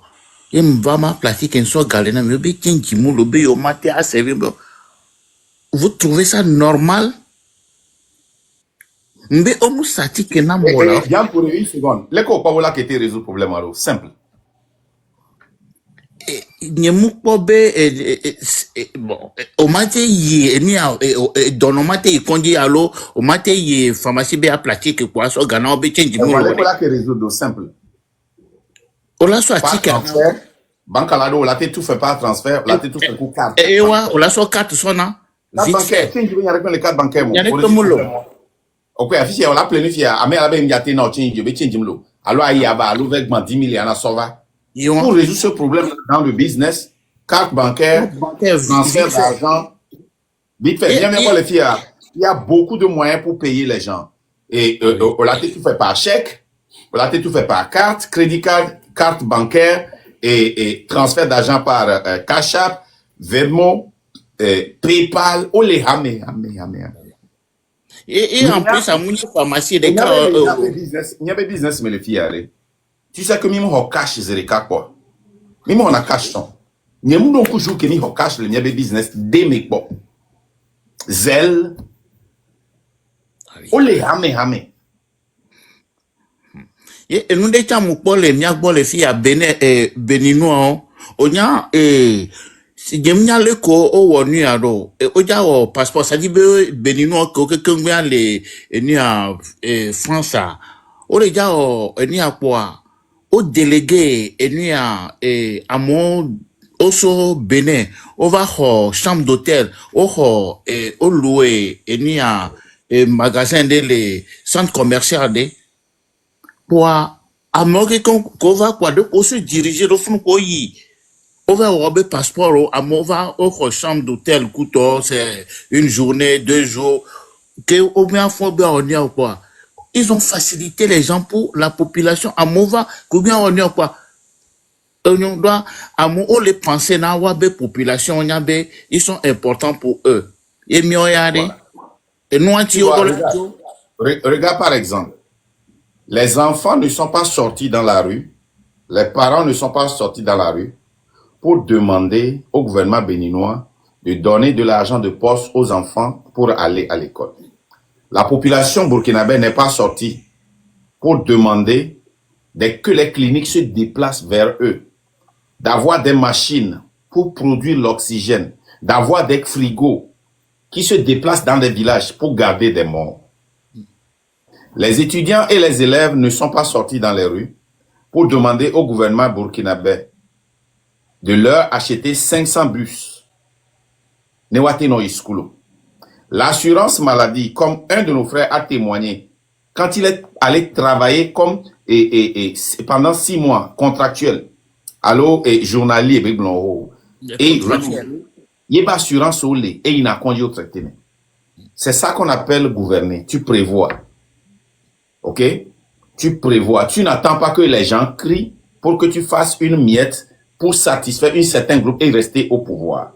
et m'va ma pratique en soit galena, mais obe change moule obe yo mate à servir. Vous trouvez ça normal? Mais on nous sati que n'a mola. Bien pour une seconde. L'écho pas voilà qui était résout le problème alors simple. Nyemu pobe bon o mate yi ni dono mate yi konji alo o mate yi pharmacie be a pratique quoi so gana obe change mo voilà voilà qui résout simple. O la so atike banque là do la tout fait pas transfert, la tout fait coup carte. Et wa o la so carte sona vite fait. Change bien avec les cartes bancaires mo. Ok, affiché on l'a planifié à mais la ben yate na change be change mo. Alors ayi aba alo avec 10 millions na sauva. Pour résoudre ce problème dans le business, carte bancaire, transfert d'argent, vite fait. Bien les filles, il y a beaucoup de moyens pour payer les gens. Et on l'a tout fait par chèque, on l'a tout fait par carte, crédit carte bancaire et transfert d'argent par Cash App, Venmo, PayPal, on les ramène. Et en plus, à mon pharmacie, des cas. Il y avait business, mais les filles, allez. Tu sais que même on cash zereka quoi. Même on a cash son. N'y a donc toujours que ni on cash le n'y business des mecs quoi. Zel. On les hame. Et nous déjà mon pole n'y a pas les filles à Béninois. On y a si gemnya le ko o wonu aro o ja o passeport ça dit Béninois ko quelqu'un bien les ni à France o le ja o ni à quoi au délégué et à mon oso Bénin on va au chambre d'hôtel au louer et à magasin de les centres commerciaux de pour à qu'on va quoi de se diriger au fond quoi on va rober passeport à mon va au chambre d'hôtel couteau c'est une journée 2 jours que au bien fond bien on y a quoi ils ont facilité les gens pour la population. À Mova, combien on y a quoi? On doit, on les pensait dans la population, ils sont importants pour eux. Et mieux, Voilà. et nous, Tu vois, regarde par exemple, les enfants ne sont pas sortis dans la rue, les parents ne sont pas sortis dans la rue pour demander au gouvernement béninois de donner de l'argent de poche aux enfants pour aller à l'école. La population burkinabé n'est pas sortie pour demander que les cliniques se déplacent vers eux, d'avoir des machines pour produire l'oxygène, d'avoir des frigos qui se déplacent dans des villages pour garder des morts. Les étudiants et les élèves ne sont pas sortis dans les rues pour demander au gouvernement burkinabé de leur acheter 500 bus. L'assurance maladie, comme un de nos frères a témoigné, quand il est allé travailler comme pendant 6 mois contractuel, alors journalier, et il y a assurance au lait et il n'a conduit au traitement. C'est ça qu'on appelle gouverner. Tu prévois. Ok? Tu prévois. Tu n'attends pas que les gens crient pour que tu fasses une miette pour satisfaire un certain groupe et rester au pouvoir.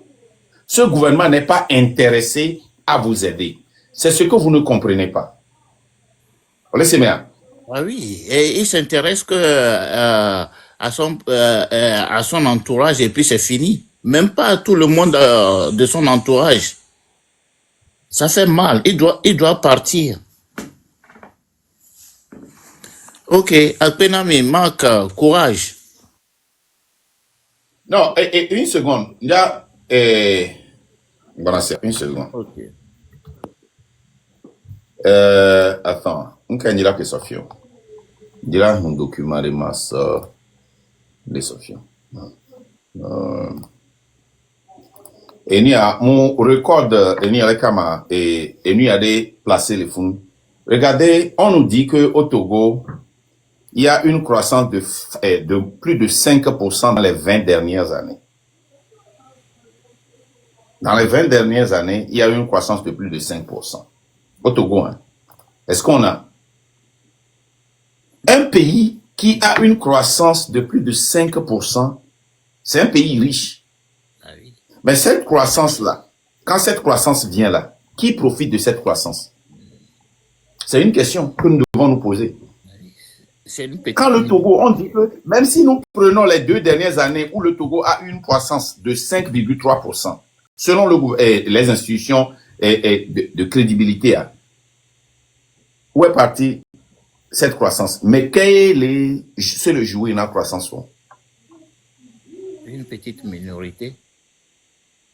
Ce gouvernement n'est pas intéressé à vous aider. C'est ce que vous ne comprenez pas. Laissez-moi. Ah oui, et il s'intéresse que à son entourage et puis c'est fini. Même pas à tout le monde de son entourage. Ça fait mal. Il doit partir. Ok, Alpenami, Marc, courage. Non, une seconde. Il y a une seconde. Ok. Attends, on peut dire que Sofio. Il y a un document de masse de Sofio. Et il y a mon record, il y a les camas et il y a des placés les fonds. Regardez, on nous dit que au Togo, il y a une croissance de plus de 5% dans les 20 dernières années. Dans les 20 dernières années, il y a eu une croissance de plus de 5%. Au Togo, hein. Est-ce qu'on a un pays qui a une croissance de plus de 5%? C'est un pays riche. Ah oui. Mais cette croissance-là, quand cette croissance vient là, qui profite de cette croissance? C'est une question que nous devons nous poser. Quand le Togo, on dit que même si nous prenons les 2 dernières années où le Togo a une croissance de 5,3%, selon les institutions de crédibilité, où est partie cette croissance? Mais c'est le jouet dans la croissance. Une petite minorité.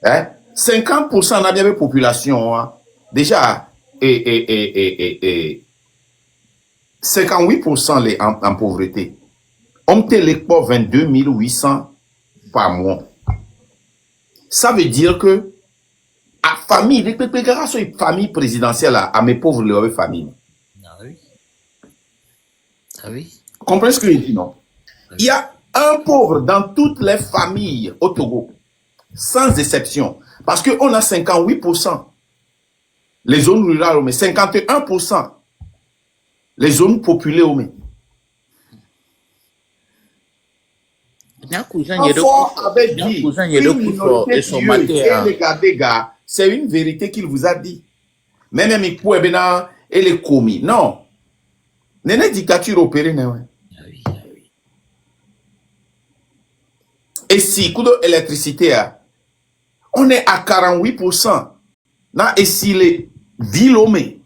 Hein? 50% de la population, hein, déjà, 58% les en pauvreté. On te les pas 22 800 par mois. Ça veut dire que à famille, famille présidentielle à mes pauvres leur famille. Ah oui. Ah oui. Comprenez ce que je dis, non? Il y a un pauvre dans toutes les familles au Togo, sans exception, parce que on a 58%. Les zones rurales, mais 51%. Les zones populées, mais. Avait dit une minorité c'est une vérité qu'il vous a dit. Même il pouvait bien et les commis. Non. N'est dictature opérée, non. Et si, coup d'électricité, on est à 48%. Et si les villes,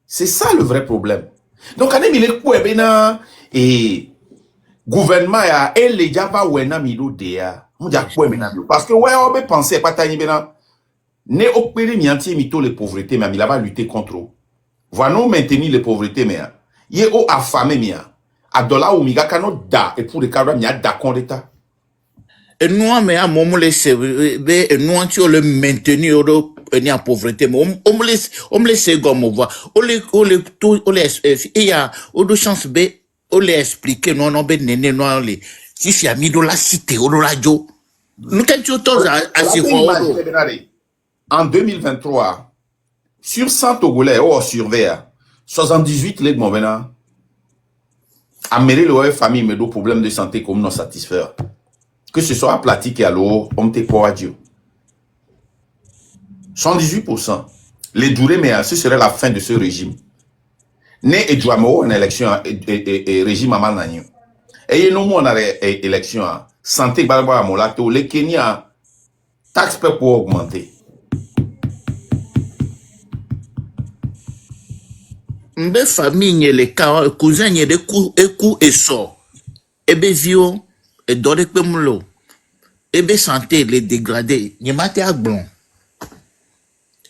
c'est ça le vrai problème. Donc, quand il est quoi, et gouvernement et les java wena mido dea, parce que ouais, on peut penser pas tani bena, ne opéré mianti mito les pauvretés, mais il va lutter contre eux. Voilà nous maintenir les pauvretés, mais il est au affamé, mais à dollar ou miga kano da et pour le cadre mia da con d'état. Et nous, mais à moment laissé, nous tu le maintenir en pauvreté, mais on me laisse comme on voit, on les il y a autre chance b, on les expliquer non non ben néné non les si c'est ami de la cité au radio, nous t'es tous à En 2023, Sur 100 Togolais, on surveille. 78 les maintenant. Amérique, le famille, mais des problèmes de santé comme non satisfaire. Que ce soit à Platique et à l'eau, on te croit à Dieu. 118%. Les durées, mais ce serait la fin de ce régime. Né et Djouamo en élection et régime à Managno. Et nous, on a élection. Santé, Barbara Molato, les Kenya, taxes pour augmenter. Mbe famille nye le ka cousin nye de coup et sort. Ebe vio et dore pe mulo. Ebe santé les dégradés. Nye mate agbon.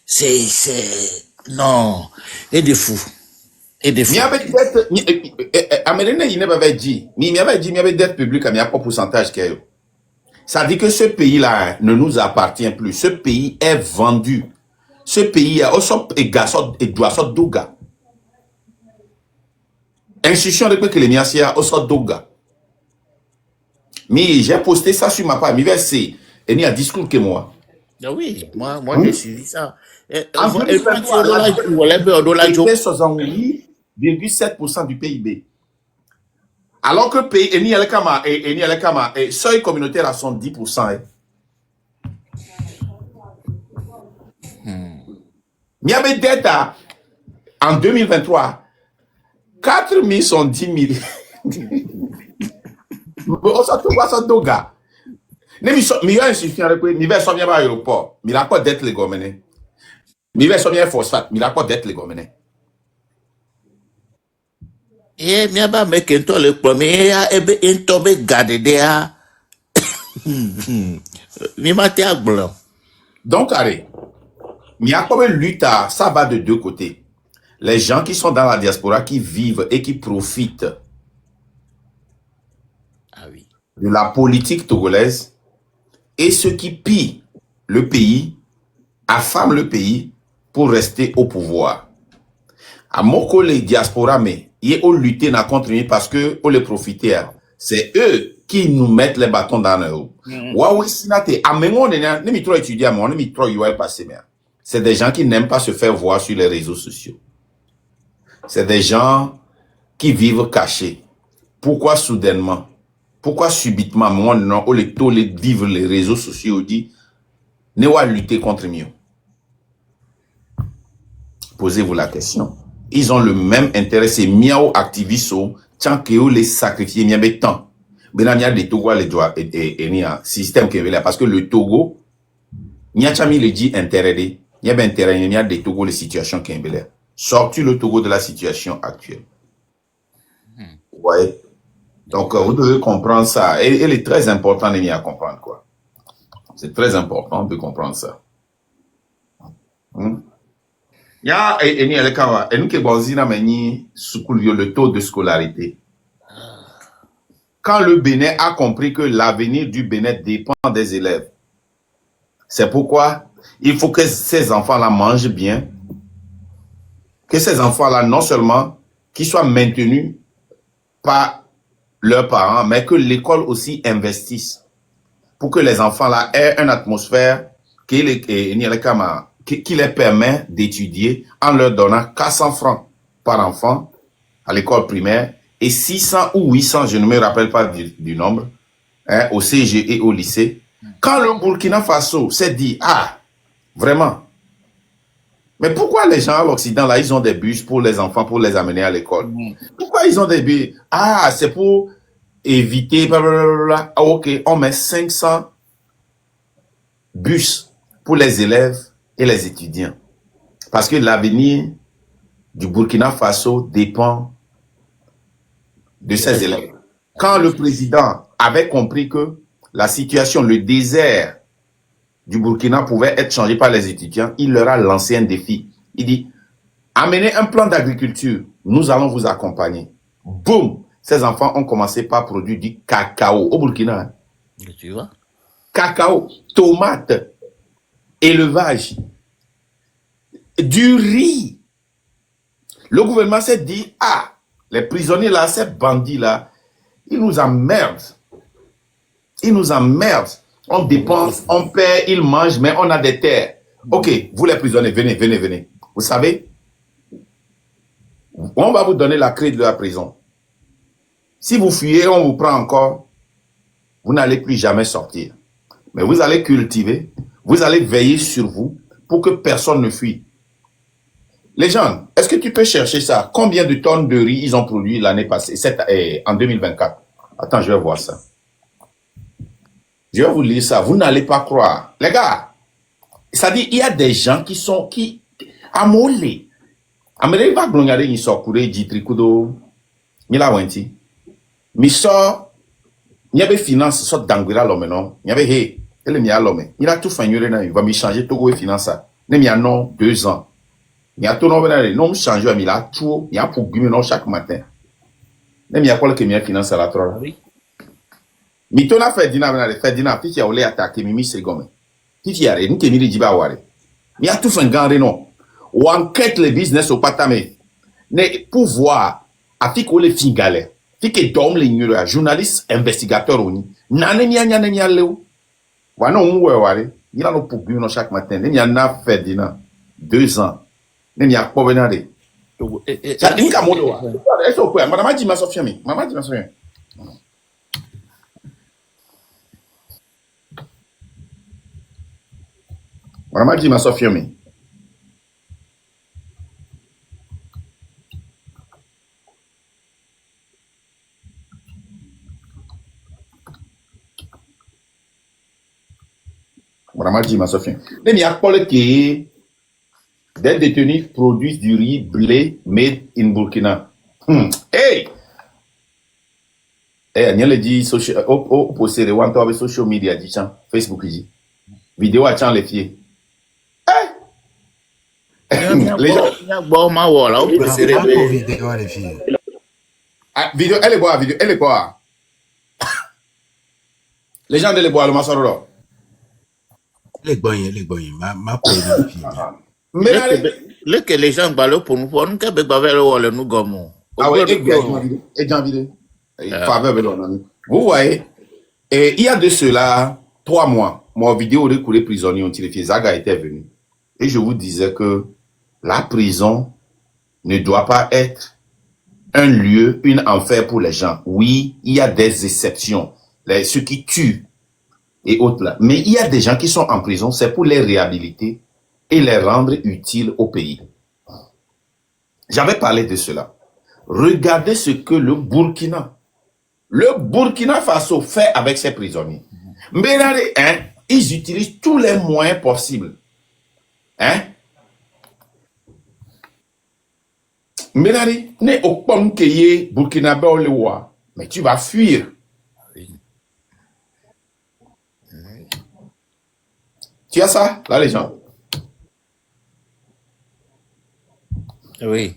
C'est non, et de fou. Et de fou. Mi avait dette américain il n'avait dit, mi avait dit mi avait dette publique à mi a pas pourcentage qu'il y a. Ça dit que ce pays là ne nous appartient plus. Ce pays est vendu. Ce pays a aussi et garçon et doit sortir d'Ouga. Institution de que les miasia au sort d'Oga. Mais j'ai posté ça sur ma page. Mi verset et ni a discours que moi. Ah oui, moi j'ai suivi ça. En 2023, 68,7% du PIB. Alors que le pays et ni le Kama et seuil communautaire à 110%. Mi avait dette en 2023. 4 000 sont 10 000. On s'en trouve à son doga. Mi a insuffisant avec mi va sommer à l'aéroport. Mi la pas dette les gomene. Mi va sommer phosphate. Mi la pas dette les gomene. Eh, mi aba me kento le premier ebe entobe garde dea. Mi mate agbon. Donc, allez. Mi a comme lutte, ça va de deux côtés. Les gens qui sont dans la diaspora, qui vivent et qui profitent de la politique togolaise et ceux qui pillent le pays, affament le pays pour rester au pouvoir. À mon les diaspora, mais ils ont lutté contre nous parce que on les profiter. C'est eux qui nous mettent les bâtons dans le haut. C'est des gens qui n'aiment pas se faire voir sur les réseaux sociaux. C'est des gens qui vivent cachés. Pourquoi soudainement? Pourquoi subitement, moi, non, on les tôt les vivre les réseaux sociaux, dit, ne va lutter contre mieux. Posez-vous la question. Ils ont le même intérêt, c'est miao activistes, tant que les sacrifier, miao temps. Mais il y a des Togo, les droits, et il y a un système qui est là, parce que le Togo, il y a jamais le dit intérêt, il y a intérêt, il y a des Togo, les situations qui sont là. Sortir le Togo de la situation actuelle. Vous voyez? Donc, vous devez comprendre ça. Et il est très important de à comprendre, quoi. C'est très important de comprendre ça. Il y a, le taux de scolarité. Quand le Bénin a compris que l'avenir du Bénin dépend des élèves, c'est pourquoi il faut que ces enfants-là mangent bien, que ces enfants-là, non seulement qu'ils soient maintenus par leurs parents, mais que l'école aussi investisse pour que les enfants-là aient une atmosphère qui les permet d'étudier en leur donnant 400 francs par enfant à l'école primaire et 600 ou 800, je ne me rappelle pas du nombre, hein, au CG et au lycée. Quand le Burkina Faso s'est dit, ah, vraiment, mais pourquoi les gens à l'Occident, là, ils ont des bus pour les enfants, pour les amener à l'école? Pourquoi ils ont des bus? Ah, c'est pour éviter, blablabla. Ah, ok, on met 500 bus pour les élèves et les étudiants. Parce que l'avenir du Burkina Faso dépend de ces élèves. Quand le président avait compris que la situation, le désert du Burkina pouvait être changé par les étudiants, il leur a lancé un défi. Il dit, amenez un plan d'agriculture, nous allons vous accompagner. Boum! Ces enfants ont commencé par produire du cacao au Burkina. Hein. Tu vois? Cacao, tomates, élevage, du riz. Le gouvernement s'est dit, ah, les prisonniers là, ces bandits là, ils nous emmerdent. Ils nous emmerdent. On dépense, on paie, ils mangent, mais on a des terres. Ok, vous les prisonniers, venez. Vous savez, on va vous donner la clé de la prison. Si vous fuyez, on vous prend encore, vous n'allez plus jamais sortir. Mais vous allez cultiver, vous allez veiller sur vous pour que personne ne fuit. Les gens, est-ce que tu peux chercher ça? Combien de tonnes de riz ils ont produit l'année passée, en 2024? Attends, je vais voir ça. Je vais vous lire ça. Vous n'allez pas croire. Les gars, ça dit, il y a des gens qui à molé. Amere va glongare ni so kure jitri kudo. Mila wenti. Mi so, nyabe finance so danguira l'homme non. Nyabe he, ele mi a l'homme. Il a tout fanyure na, il va me changer Togo et finance ça. Ne mi a non 2 ans. Il y a tout non venare, non changer mi la tout, il y a pour gumer non chaque matin. Ne mi a quoi que mi a finance la trop. Oui. Mi tona Ferdinand venare, Ferdinand fiti a ole attaquer mi se gome. Fiti a re, n'ke mi di ba ware. Mi a tout fin gare non. Ou enquête le business au patame. Ne pouvoir afik ou le fingale. Fike dom le nyura journaliste investigateur oni. Nane mi a leo. Wana unwe ware. Il a no pour gumer non chaque matin. Ne mi a na Ferdinand 2 ans. Ne mi a pas venare. Ça dit qu'à mon doigt. Est-ce que madame a dit ma Sophia mi? Maman dit ma Sophia. Madame a dit ma Sophia mi. Madame a dit ma Sophia. Ne mi a pas le qui des détenus produisent du riz blé made in Burkina. Hey! Eh, n'y a le dit social, au poster wanto avec social media dit chan, Facebook dit. Vidéo à chan les filles. Les gens. Bon, ma voilà, on peut se Pas pour réveiller. vidéo, les filles. Ah, vidéo, elle est boire, vidéo, elle est boire. Les gens de les boire le masoro. Les boyens, ma pour les filles. Mais allez. Que les gens parlent pour nous, que be bavel wala nous gomo. Ah ouais, et bien vidéo. Faveur, vous voyez, et il y a de cela 3 mois, mon vidéo de couler prisonnier ont tiré Zaga était venu. Et je vous disais que la prison ne doit pas être un lieu, une enfer pour les gens. Oui, il y a des exceptions, ceux qui tuent et autres là. Mais il y a des gens qui sont en prison, c'est pour les réhabiliter et les rendre utiles au pays. J'avais parlé de cela. Regardez ce que le Burkina Faso fait avec ses prisonniers. Mais là, ils utilisent tous les moyens possibles. Mais là, ne au point que y Burkina Faso, mais tu vas fuir. Tu as ça, là, les gens? Oui.